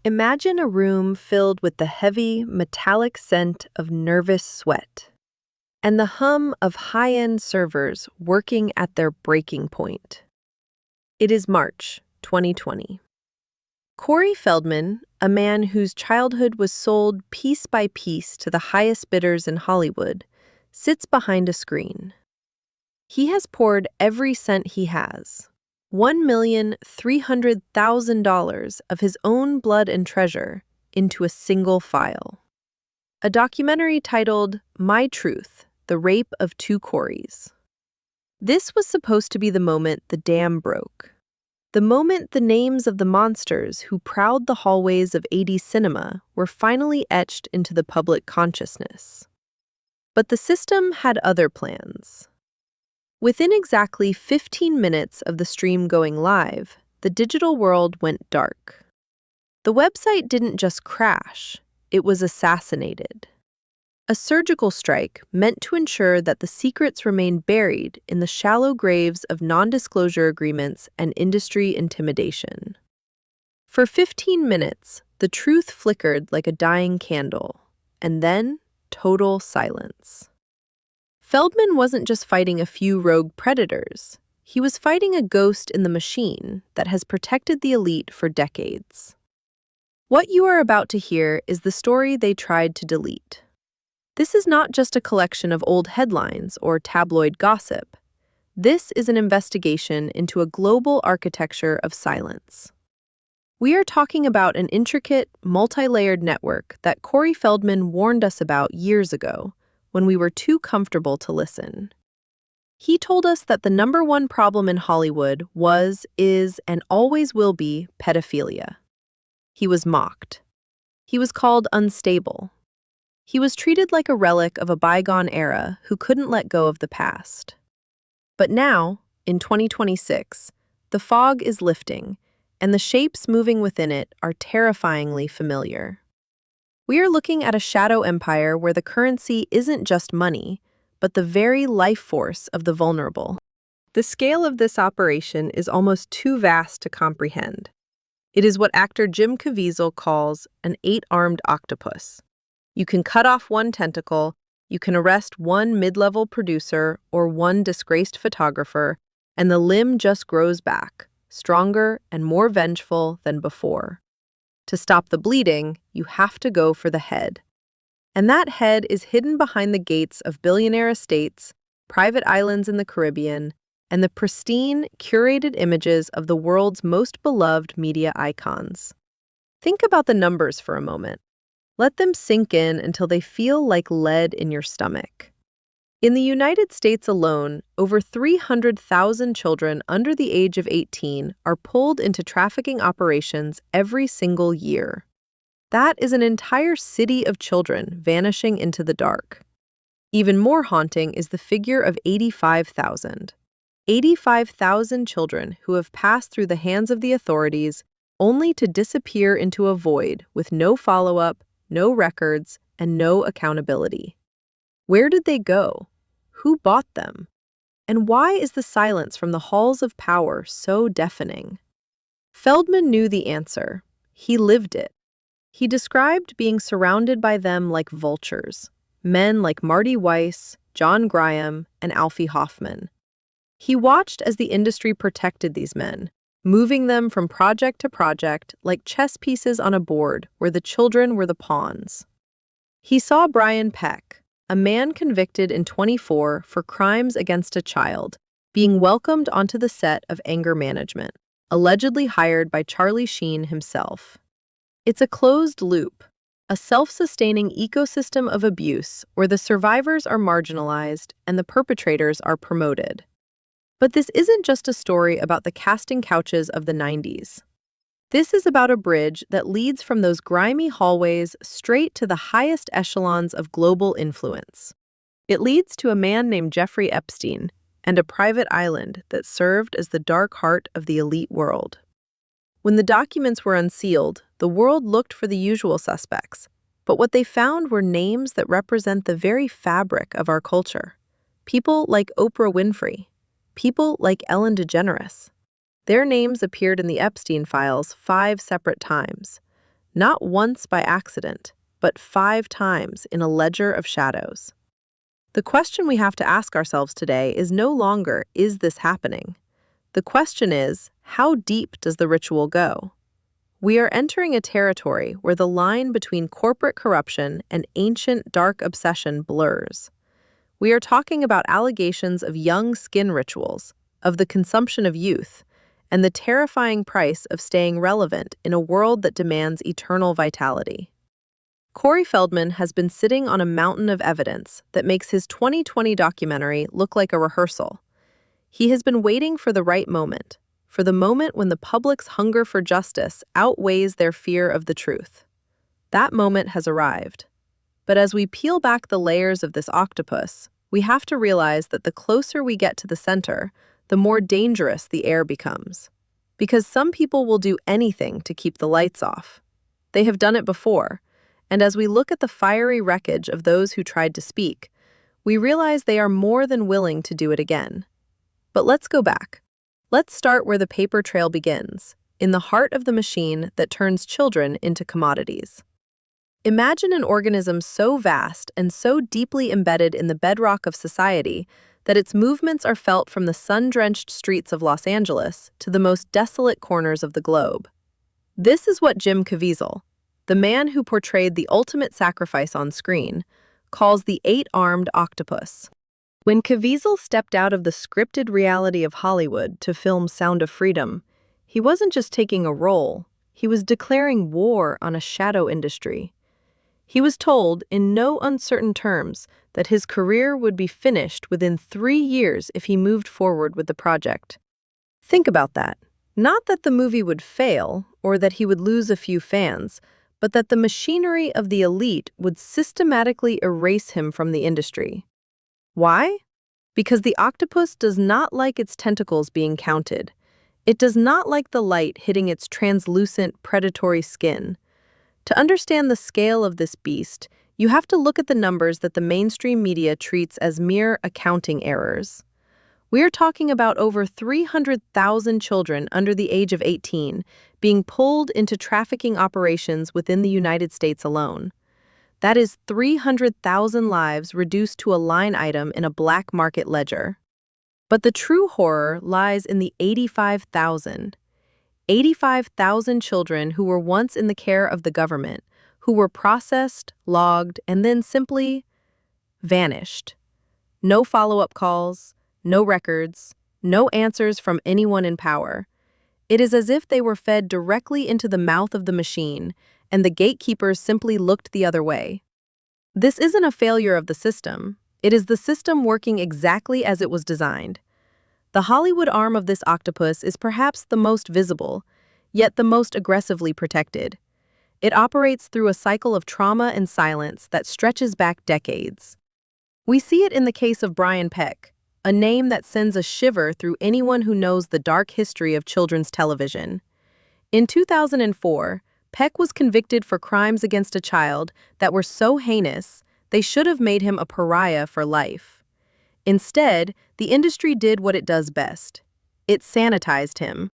Imagine a room filled with the heavy, metallic scent of nervous sweat and the hum of high-end servers working at their breaking point. It is March 2020. Corey Feldman, a man whose childhood was sold piece by piece to the highest bidders in Hollywood, sits behind a screen. He has poured every cent he has, $1,300,000 of his own blood and treasure, into a single file. A documentary titled My Truth: The Rape of Two Coreys. This was supposed to be the moment the dam broke. The moment the names of the monsters who prowled the hallways of 80s cinema were finally etched into the public consciousness. But the system had other plans. Within exactly 15 minutes of the stream going live, the digital world went dark. The website didn't just crash, it was assassinated. A surgical strike meant to ensure that the secrets remained buried in the shallow graves of non-disclosure agreements and industry intimidation. For 15 minutes, the truth flickered like a dying candle, and then total silence. Feldman wasn't just fighting a few rogue predators. He was fighting a ghost in the machine that has protected the elite for decades. What you are about to hear is the story they tried to delete. This is not just a collection of old headlines or tabloid gossip. This is an investigation into a global architecture of silence. We are talking about an intricate, multi-layered network that Corey Feldman warned us about years ago, when we were too comfortable to listen. He told us that the number one problem in Hollywood was, is, and always will be pedophilia. He was mocked. He was called unstable. He was treated like a relic of a bygone era who couldn't let go of the past. But now, in 2026, the fog is lifting, and the shapes moving within it are terrifyingly familiar. We are looking at a shadow empire where the currency isn't just money, but the very life force of the vulnerable. The scale of this operation is almost too vast to comprehend. It is what actor Jim Caviezel calls an 8-armed octopus. You can cut off one tentacle, you can arrest one mid-level producer or one disgraced photographer, and the limb just grows back, stronger and more vengeful than before. To stop the bleeding, you have to go for the head. And that head is hidden behind the gates of billionaire estates, private islands in the Caribbean, and the pristine, curated images of the world's most beloved media icons. Think about the numbers for a moment. Let them sink in until they feel like lead in your stomach. In the United States alone, over 300,000 children under the age of 18 are pulled into trafficking operations every single year. That is an entire city of children vanishing into the dark. Even more haunting is the figure of 85,000. 85,000 children who have passed through the hands of the authorities only to disappear into a void with no follow-up, no records, and no accountability. Where did they go? Who bought them? And why is the silence from the halls of power so deafening? Feldman knew the answer. He lived it. He described being surrounded by them like vultures, men like Marty Weiss, John Graham, and Alfie Hoffman. He watched as the industry protected these men, moving them from project to project like chess pieces on a board where the children were the pawns. He saw Brian Peck, a man convicted in 2024 for crimes against a child, being welcomed onto the set of Anger Management, allegedly hired by Charlie Sheen himself. It's a closed loop, a self-sustaining ecosystem of abuse where the survivors are marginalized and the perpetrators are promoted. But this isn't just a story about the casting couches of the 90s. This is about a bridge that leads from those grimy hallways straight to the highest echelons of global influence. It leads to a man named Jeffrey Epstein and a private island that served as the dark heart of the elite world. When the documents were unsealed, the world looked for the usual suspects, but what they found were names that represent the very fabric of our culture. People like Oprah Winfrey. People like Ellen DeGeneres. Their names appeared in the Epstein files 5 separate times. Not once by accident, but 5 times in a ledger of shadows. The question we have to ask ourselves today is no longer, is this happening? The question is, how deep does the ritual go? We are entering a territory where the line between corporate corruption and ancient dark obsession blurs. We are talking about allegations of young skin rituals, of the consumption of youth, and the terrifying price of staying relevant in a world that demands eternal vitality. Corey Feldman has been sitting on a mountain of evidence that makes his 2020 documentary look like a rehearsal. He has been waiting for the right moment, for the moment when the public's hunger for justice outweighs their fear of the truth. That moment has arrived. But as we peel back the layers of this octopus, we have to realize that the closer we get to the center, the more dangerous the air becomes. Because some people will do anything to keep the lights off. They have done it before, and as we look at the fiery wreckage of those who tried to speak, we realize they are more than willing to do it again. But let's go back. Let's start where the paper trail begins, in the heart of the machine that turns children into commodities. Imagine an organism so vast and so deeply embedded in the bedrock of society that its movements are felt from the sun-drenched streets of Los Angeles to the most desolate corners of the globe. This is what Jim Caviezel, the man who portrayed the ultimate sacrifice on screen, calls the 8-armed octopus. When Caviezel stepped out of the scripted reality of Hollywood to film Sound of Freedom, he wasn't just taking a role, he was declaring war on a shadow industry. He was told, in no uncertain terms, that his career would be finished within 3 years if he moved forward with the project. Think about that. Not that the movie would fail, or that he would lose a few fans, but that the machinery of the elite would systematically erase him from the industry. Why? Because the octopus does not like its tentacles being counted. It does not like the light hitting its translucent, predatory skin. To understand the scale of this beast, you have to look at the numbers that the mainstream media treats as mere accounting errors. We are talking about over 300,000 children under the age of 18 being pulled into trafficking operations within the United States alone. That is 300,000 lives reduced to a line item in a black market ledger. But the true horror lies in the 85,000 children who were once in the care of the government, who were processed, logged, and then simply vanished. No follow-up calls, no records, no answers from anyone in power. It is as if they were fed directly into the mouth of the machine, and the gatekeepers simply looked the other way. This isn't a failure of the system. It is the system working exactly as it was designed. The Hollywood arm of this octopus is perhaps the most visible, yet the most aggressively protected. It operates through a cycle of trauma and silence that stretches back decades. We see it in the case of Brian Peck, a name that sends a shiver through anyone who knows the dark history of children's television. In 2004, Peck was convicted for crimes against a child that were so heinous they should have made him a pariah for life. Instead, the industry did what it does best. It sanitized him.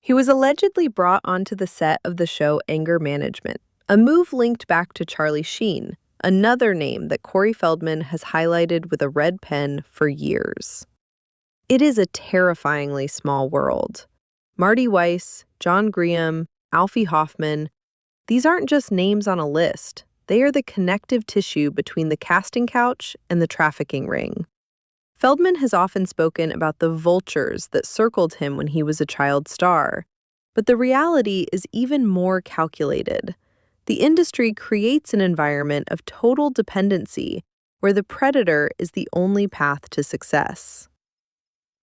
He was allegedly brought onto the set of the show Anger Management, a move linked back to Charlie Sheen, another name that Corey Feldman has highlighted with a red pen for years. It is a terrifyingly small world. Marty Weiss, John Graham, Alfie Hoffman, these aren't just names on a list. They are the connective tissue between the casting couch and the trafficking ring. Feldman has often spoken about the vultures that circled him when he was a child star, but the reality is even more calculated. The industry creates an environment of total dependency where the predator is the only path to success.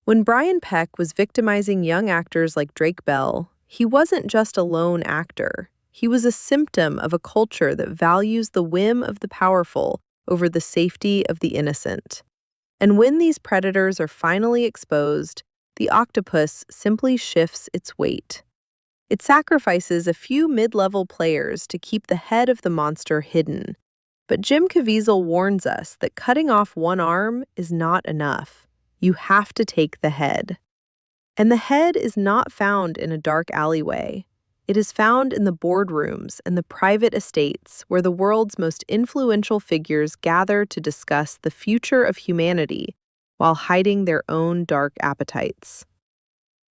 When Brian Peck was victimizing young actors like Drake Bell, he wasn't just a lone actor. He was a symptom of a culture that values the whim of the powerful over the safety of the innocent. And when these predators are finally exposed, the octopus simply shifts its weight. It sacrifices a few mid-level players to keep the head of the monster hidden. But Jim Caviezel warns us that cutting off one arm is not enough. You have to take the head. And the head is not found in a dark alleyway. It is found in the boardrooms and the private estates where the world's most influential figures gather to discuss the future of humanity while hiding their own dark appetites.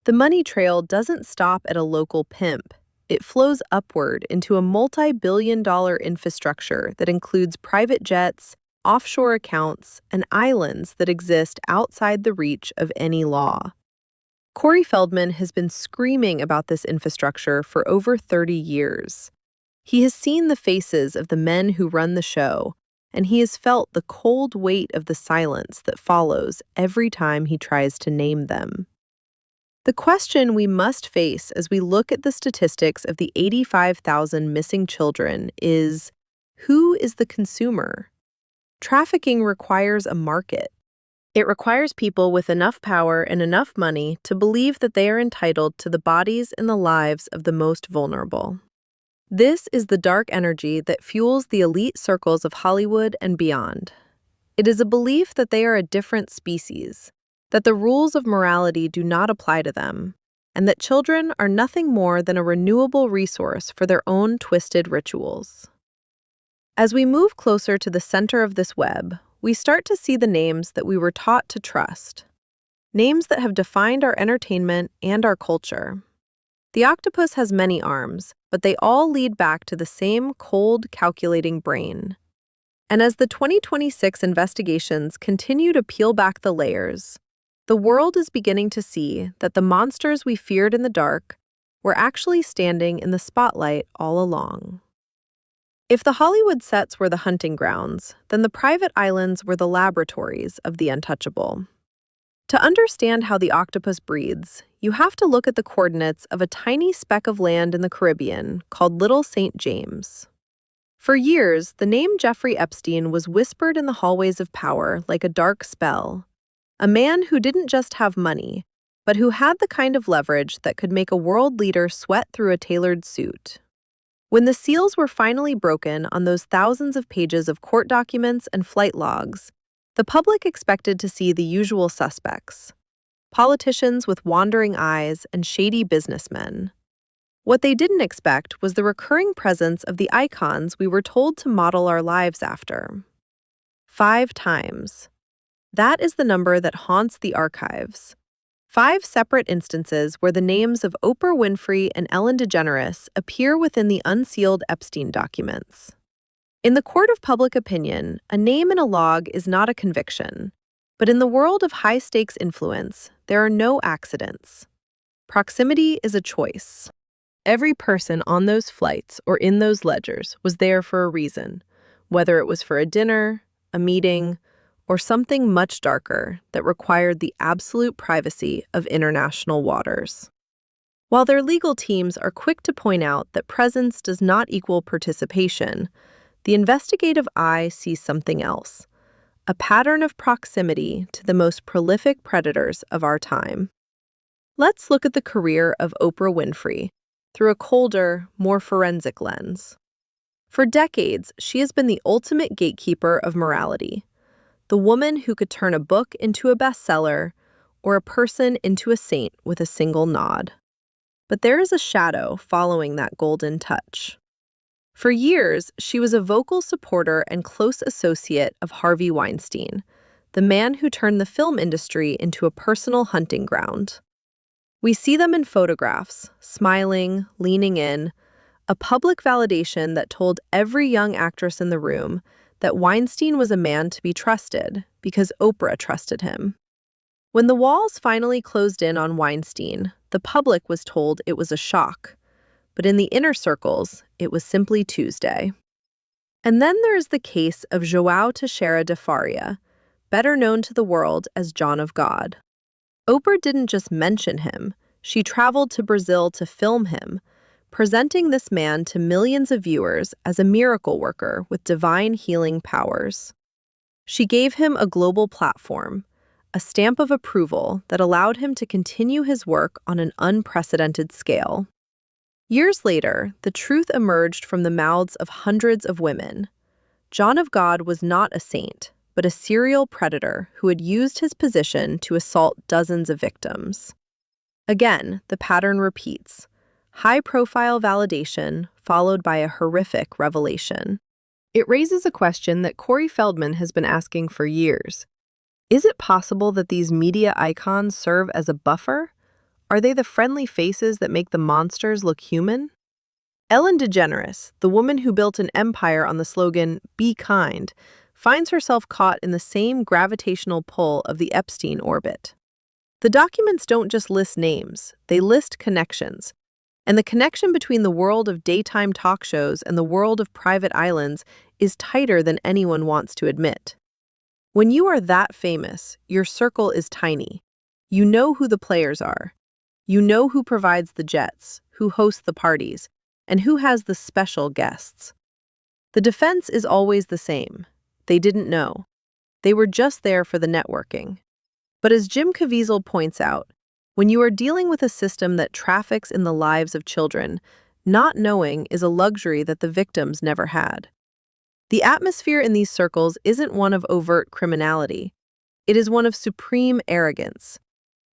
The money trail doesn't stop at a local pimp. It flows upward into a multi-billion-dollar infrastructure that includes private jets, offshore accounts, and islands that exist outside the reach of any law. Corey Feldman has been screaming about this infrastructure for over 30 years. He has seen the faces of the men who run the show, and he has felt the cold weight of the silence that follows every time he tries to name them. The question we must face as we look at the statistics of the 85,000 missing children is, who is the consumer? Trafficking requires a market. It requires people with enough power and enough money to believe that they are entitled to the bodies and the lives of the most vulnerable. This is the dark energy that fuels the elite circles of Hollywood and beyond. It is a belief that they are a different species, that the rules of morality do not apply to them, and that children are nothing more than a renewable resource for their own twisted rituals. As we move closer to the center of this web, we start to see the names that we were taught to trust, names that have defined our entertainment and our culture. The octopus has many arms, but they all lead back to the same cold, calculating brain. And as the 2026 investigations continue to peel back the layers, the world is beginning to see that the monsters we feared in the dark were actually standing in the spotlight all along. If the Hollywood sets were the hunting grounds, then the private islands were the laboratories of the untouchable. To understand how the octopus breathes, you have to look at the coordinates of a tiny speck of land in the Caribbean called Little St. James. For years, the name Jeffrey Epstein was whispered in the hallways of power like a dark spell. A man who didn't just have money, but who had the kind of leverage that could make a world leader sweat through a tailored suit. When the seals were finally broken on those thousands of pages of court documents and flight logs, the public expected to see the usual suspects: politicians with wandering eyes and shady businessmen. What they didn't expect was the recurring presence of the icons we were told to model our lives after. 5 times. That is the number that haunts the archives. 5 separate instances where the names of Oprah Winfrey and Ellen DeGeneres appear within the unsealed Epstein documents. In the court of public opinion, a name in a log is not a conviction. But in the world of high-stakes influence, there are no accidents. Proximity is a choice. Every person on those flights or in those ledgers was there for a reason, whether it was for a dinner, a meeting, or something much darker that required the absolute privacy of international waters. While their legal teams are quick to point out that presence does not equal participation, the investigative eye sees something else: a pattern of proximity to the most prolific predators of our time. Let's look at the career of Oprah Winfrey through a colder, more forensic lens. For decades, she has been the ultimate gatekeeper of morality, the woman who could turn a book into a bestseller or a person into a saint with a single nod. But there is a shadow following that golden touch. For years, she was a vocal supporter and close associate of Harvey Weinstein, the man who turned the film industry into a personal hunting ground. We see them in photographs, smiling, leaning in, a public validation that told every young actress in the room that Weinstein was a man to be trusted because Oprah trusted him. When the walls finally closed in on Weinstein, the public was told it was a shock. But in the inner circles, it was simply Tuesday. And then there is the case of João Teixeira de Faria, better known to the world as John of God. Oprah didn't just mention him, she traveled to Brazil to film him, presenting this man to millions of viewers as a miracle worker with divine healing powers. She gave him a global platform, a stamp of approval that allowed him to continue his work on an unprecedented scale. Years later, the truth emerged from the mouths of hundreds of women. John of God was not a saint, but a serial predator who had used his position to assault dozens of victims. Again, the pattern repeats. high-profile validation followed by a horrific revelation. It raises a question that Corey Feldman has been asking for years. Is it possible that these media icons serve as a buffer? Are they the friendly faces that make the monsters look human? Ellen DeGeneres, the woman who built an empire on the slogan, "Be kind," finds herself caught in the same gravitational pull of the Epstein orbit. The documents don't just list names, they list connections. And the connection between the world of daytime talk shows and the world of private islands is tighter than anyone wants to admit. When you are that famous, your circle is tiny. You know who the players are. You know who provides the jets, who hosts the parties, and who has the special guests. The defense is always the same. They didn't know. They were just there for the networking. But as Jim Caviezel points out, when you are dealing with a system that traffics in the lives of children, not knowing is a luxury that the victims never had. The atmosphere in these circles isn't one of overt criminality. It is one of supreme arrogance.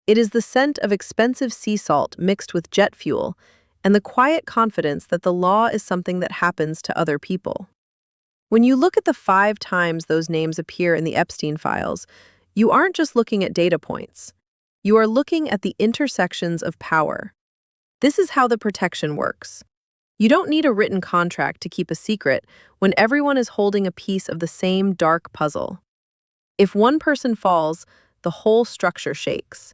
It is the scent of expensive sea salt mixed with jet fuel, and the quiet confidence that the law is something that happens to other people. When you look at the 5 times those names appear in the Epstein files, you aren't just looking at data points. You are looking at the intersections of power. This is how the protection works. You don't need a written contract to keep a secret when everyone is holding a piece of the same dark puzzle. If one person falls, the whole structure shakes.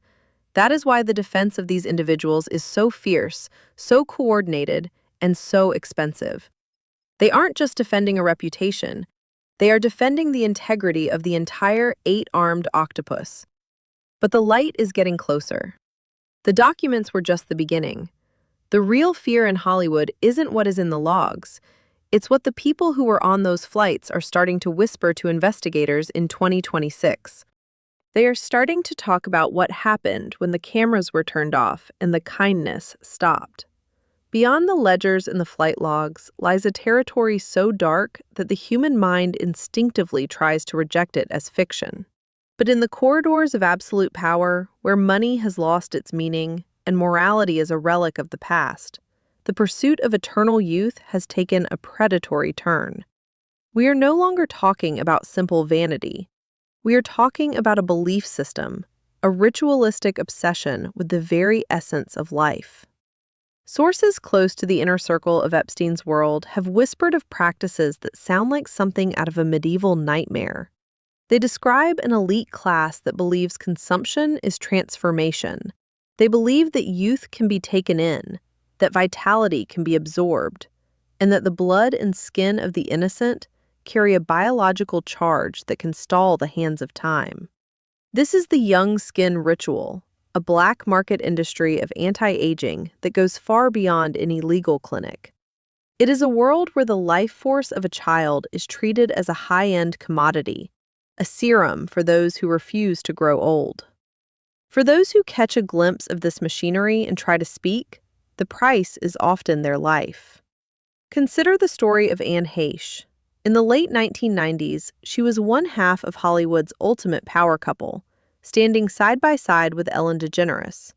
That is why the defense of these individuals is so fierce, so coordinated, and so expensive. They aren't just defending a reputation. They are defending the integrity of the entire 8-armed octopus. But the light is getting closer. The documents were just the beginning. The real fear in Hollywood isn't what is in the logs. It's what the people who were on those flights are starting to whisper to investigators in 2026. They are starting to talk about what happened when the cameras were turned off and the kindness stopped. Beyond the ledgers and the flight logs lies a territory so dark that the human mind instinctively tries to reject it as fiction. But in the corridors of absolute power, where money has lost its meaning and morality is a relic of the past, the pursuit of eternal youth has taken a predatory turn. We are no longer talking about simple vanity. We are talking about a belief system, a ritualistic obsession with the very essence of life. Sources close to the inner circle of Epstein's world have whispered of practices that sound like something out of a medieval nightmare. They describe an elite class that believes consumption is transformation. They believe that youth can be taken in, that vitality can be absorbed, and that the blood and skin of the innocent carry a biological charge that can stall the hands of time. This is the young skin ritual, a black market industry of anti-aging that goes far beyond any legal clinic. It is a world where the life force of a child is treated as a high-end commodity, a serum for those who refuse to grow old. For those who catch a glimpse of this machinery and try to speak, the price is often their life. Consider the story of Anne Heche. In the late 1990s, she was one half of Hollywood's ultimate power couple, standing side by side with Ellen DeGeneres.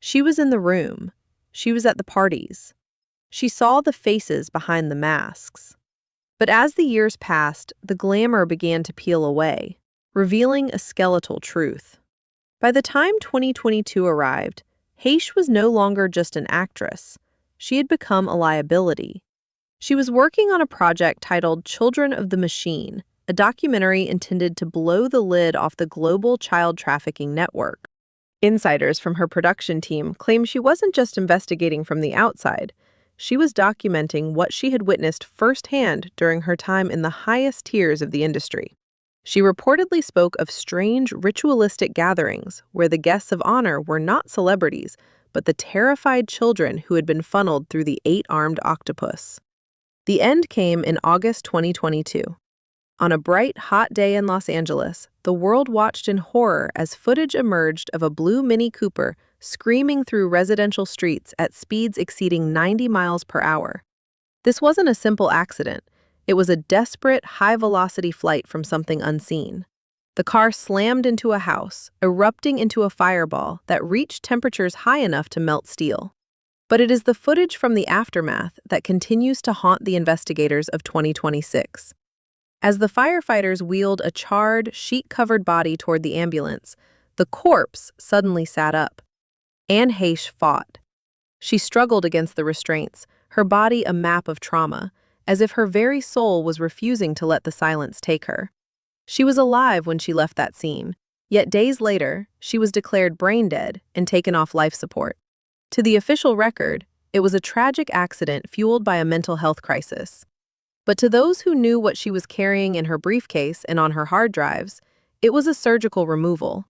She was in the room. She was at the parties. She saw the faces behind the masks. But as the years passed, the glamour began to peel away, revealing a skeletal truth. By the time 2022 arrived, Heche was no longer just an actress. She had become a liability. She was working on a project titled Children of the Machine, a documentary intended to blow the lid off the global child trafficking network. Insiders from her production team claim she wasn't just investigating from the outside. She was documenting what she had witnessed firsthand during her time in the highest tiers of the industry. She reportedly spoke of strange ritualistic gatherings where the guests of honor were not celebrities, but the terrified children who had been funneled through the 8-armed octopus. The end came in August 2022. On a bright, hot day in Los Angeles, the world watched in horror as footage emerged of a blue Mini Cooper screaming through residential streets at speeds exceeding 90 miles per hour. This wasn't a simple accident. It was a desperate, high-velocity flight from something unseen. The car slammed into a house, erupting into a fireball that reached temperatures high enough to melt steel. But it is the footage from the aftermath that continues to haunt the investigators of 2026. As the firefighters wheeled a charred, sheet-covered body toward the ambulance, the corpse suddenly sat up. Anne Heche fought. She struggled against the restraints, her body a map of trauma, as if her very soul was refusing to let the silence take her. She was alive when she left that scene, yet days later, she was declared brain dead and taken off life support. To the official record, it was a tragic accident fueled by a mental health crisis. But to those who knew what she was carrying in her briefcase and on her hard drives, it was a surgical removal.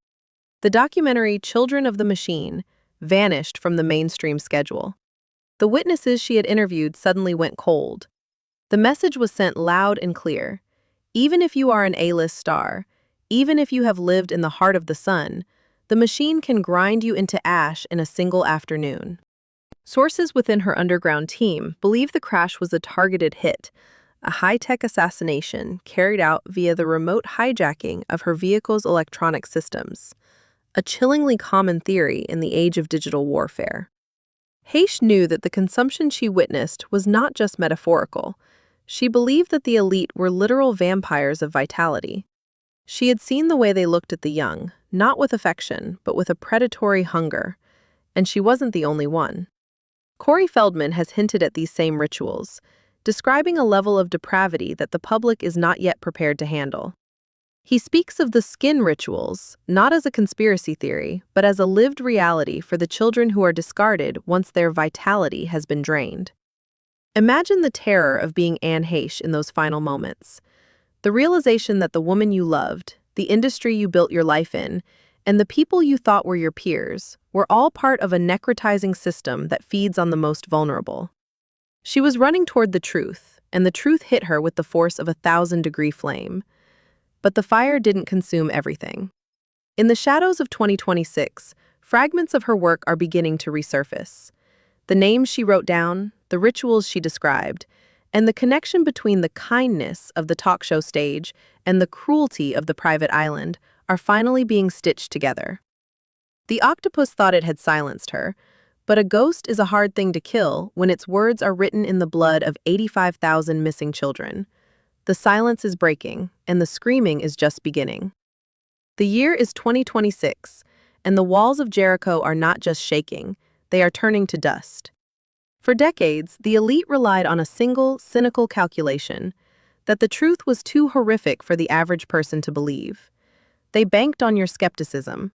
The documentary Children of the Machine vanished from the mainstream schedule. The witnesses she had interviewed suddenly went cold. The message was sent loud and clear. Even if you are an A-list star, even if you have lived in the heart of the sun, the machine can grind you into ash in a single afternoon. Sources within her underground team believe the crash was a targeted hit, a high-tech assassination carried out via the remote hijacking of her vehicle's electronic systems, a chillingly common theory in the age of digital warfare. Heche knew that the consumption she witnessed was not just metaphorical. She believed that the elite were literal vampires of vitality. She had seen the way they looked at the young, not with affection, but with a predatory hunger. And she wasn't the only one. Corey Feldman has hinted at these same rituals, describing a level of depravity that the public is not yet prepared to handle. He speaks of the skin rituals, not as a conspiracy theory, but as a lived reality for the children who are discarded once their vitality has been drained. Imagine the terror of being Anne Heche in those final moments. The realization that the woman you loved, the industry you built your life in, and the people you thought were your peers were all part of a necrotizing system that feeds on the most vulnerable. She was running toward the truth, and the truth hit her with the force of a 1,000-degree flame. But the fire didn't consume everything. In the shadows of 2026, fragments of her work are beginning to resurface. The names she wrote down, the rituals she described, and the connection between the kindness of the talk show stage and the cruelty of the private island are finally being stitched together. The octopus thought it had silenced her, but a ghost is a hard thing to kill when its words are written in the blood of 85,000 missing children. The silence is breaking, and the screaming is just beginning. The year is 2026, and the walls of Jericho are not just shaking, they are turning to dust. For decades, the elite relied on a single, cynical calculation that the truth was too horrific for the average person to believe. They banked on your skepticism.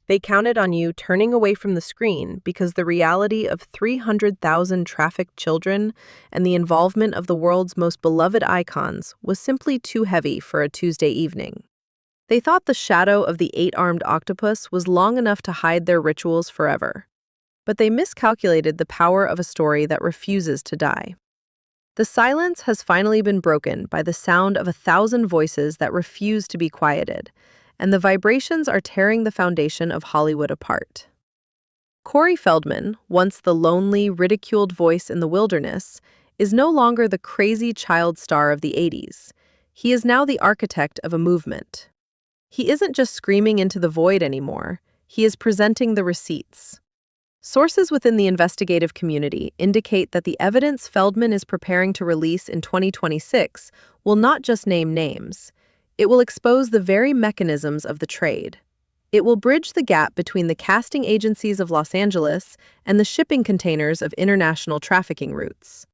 They counted on you turning away from the screen because the reality of 300,000 trafficked children and the involvement of the world's most beloved icons was simply too heavy for a Tuesday evening. They thought the shadow of the 8-armed octopus was long enough to hide their rituals forever. But they miscalculated the power of a story that refuses to die. The silence has finally been broken by the sound of 1,000 voices that refuse to be quieted, and the vibrations are tearing the foundation of Hollywood apart. Corey Feldman, once the lonely, ridiculed voice in the wilderness, is no longer the crazy child star of the 80s. He is now the architect of a movement. He isn't just screaming into the void anymore, he is presenting the receipts. Sources within the investigative community indicate that the evidence Feldman is preparing to release in 2026 will not just name names. It will expose the very mechanisms of the trade. It will bridge the gap between the casting agencies of Los Angeles and the shipping containers of international trafficking routes.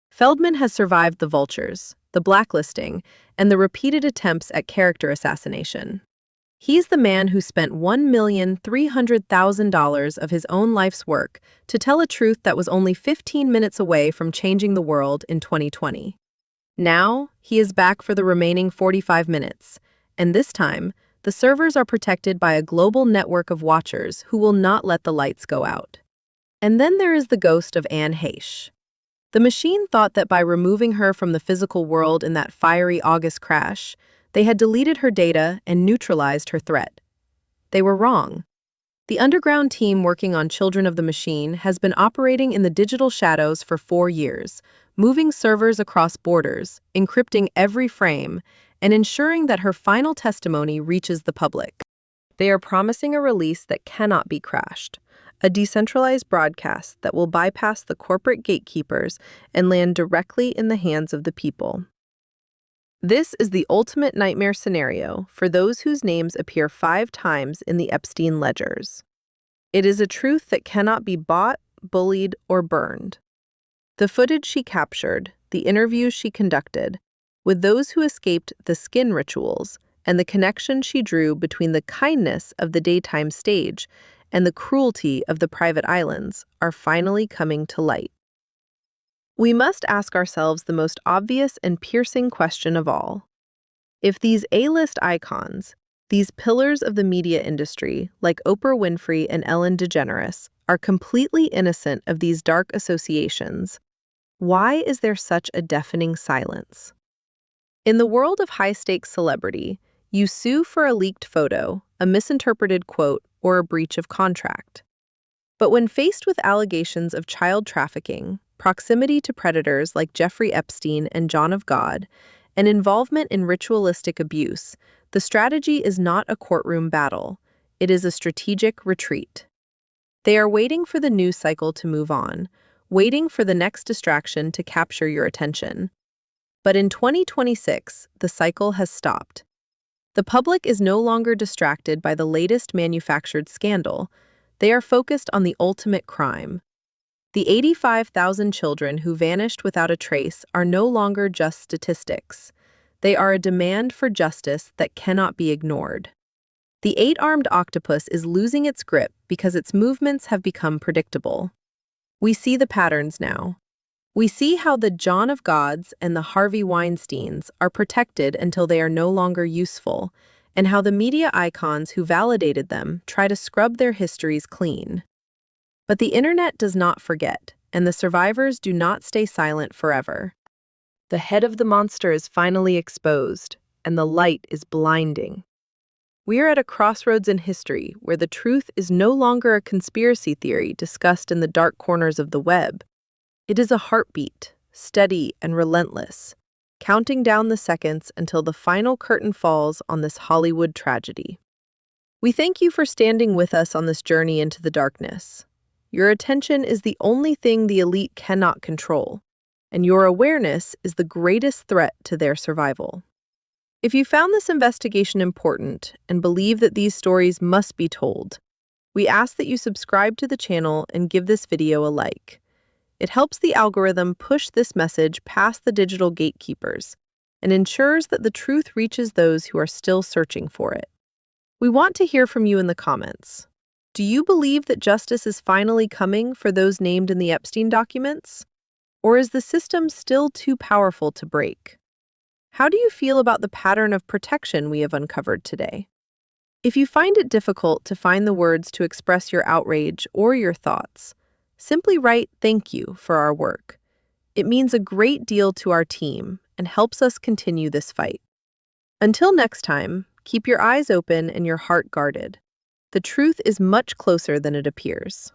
Feldman has survived the vultures, the blacklisting, and the repeated attempts at character assassination. He's the man who spent $1,300,000 of his own life's work to tell a truth that was only 15 minutes away from changing the world in 2020. Now, he is back for the remaining 45 minutes, and this time, the servers are protected by a global network of watchers who will not let the lights go out. And then there is the ghost of Anne Heche. The machine thought that by removing her from the physical world in that fiery August crash, they had deleted her data and neutralized her threat. They were wrong. The underground team working on Children of the Machine has been operating in the digital shadows for 4 years, moving servers across borders, encrypting every frame, and ensuring that her final testimony reaches the public. They are promising a release that cannot be crashed, a decentralized broadcast that will bypass the corporate gatekeepers and land directly in the hands of the people. This is the ultimate nightmare scenario for those whose names appear 5 times in the Epstein ledgers. It is a truth that cannot be bought, bullied, or burned. The footage she captured, the interviews she conducted, with those who escaped the skin rituals, and the connection she drew between the kindness of the daytime stage and the cruelty of the private islands are finally coming to light. We must ask ourselves the most obvious and piercing question of all. If these A-list icons, these pillars of the media industry, like Oprah Winfrey and Ellen DeGeneres, are completely innocent of these dark associations, why is there such a deafening silence? In the world of high-stakes celebrity, you sue for a leaked photo, a misinterpreted quote, or a breach of contract. But when faced with allegations of child trafficking, proximity to predators like Jeffrey Epstein and John of God, and involvement in ritualistic abuse, the strategy is not a courtroom battle. It is a strategic retreat. They are waiting for the news cycle to move on, waiting for the next distraction to capture your attention. But in 2026, the cycle has stopped. The public is no longer distracted by the latest manufactured scandal. They are focused on the ultimate crime. The 85,000 children who vanished without a trace are no longer just statistics. They are a demand for justice that cannot be ignored. The 8-armed octopus is losing its grip because its movements have become predictable. We see the patterns now. We see how the John of Gods and the Harvey Weinsteins are protected until they are no longer useful, and how the media icons who validated them try to scrub their histories clean. But the internet does not forget, and the survivors do not stay silent forever. The head of the monster is finally exposed, and the light is blinding. We are at a crossroads in history where the truth is no longer a conspiracy theory discussed in the dark corners of the web. It is a heartbeat, steady and relentless, counting down the seconds until the final curtain falls on this Hollywood tragedy. We thank you for standing with us on this journey into the darkness. Your attention is the only thing the elite cannot control, and your awareness is the greatest threat to their survival. If you found this investigation important and believe that these stories must be told, we ask that you subscribe to the channel and give this video a like. It helps the algorithm push this message past the digital gatekeepers and ensures that the truth reaches those who are still searching for it. We want to hear from you in the comments. Do you believe that justice is finally coming for those named in the Epstein documents? Or is the system still too powerful to break? How do you feel about the pattern of protection we have uncovered today? If you find it difficult to find the words to express your outrage or your thoughts, simply write "thank you" for our work. It means a great deal to our team and helps us continue this fight. Until next time, keep your eyes open and your heart guarded. The truth is much closer than it appears.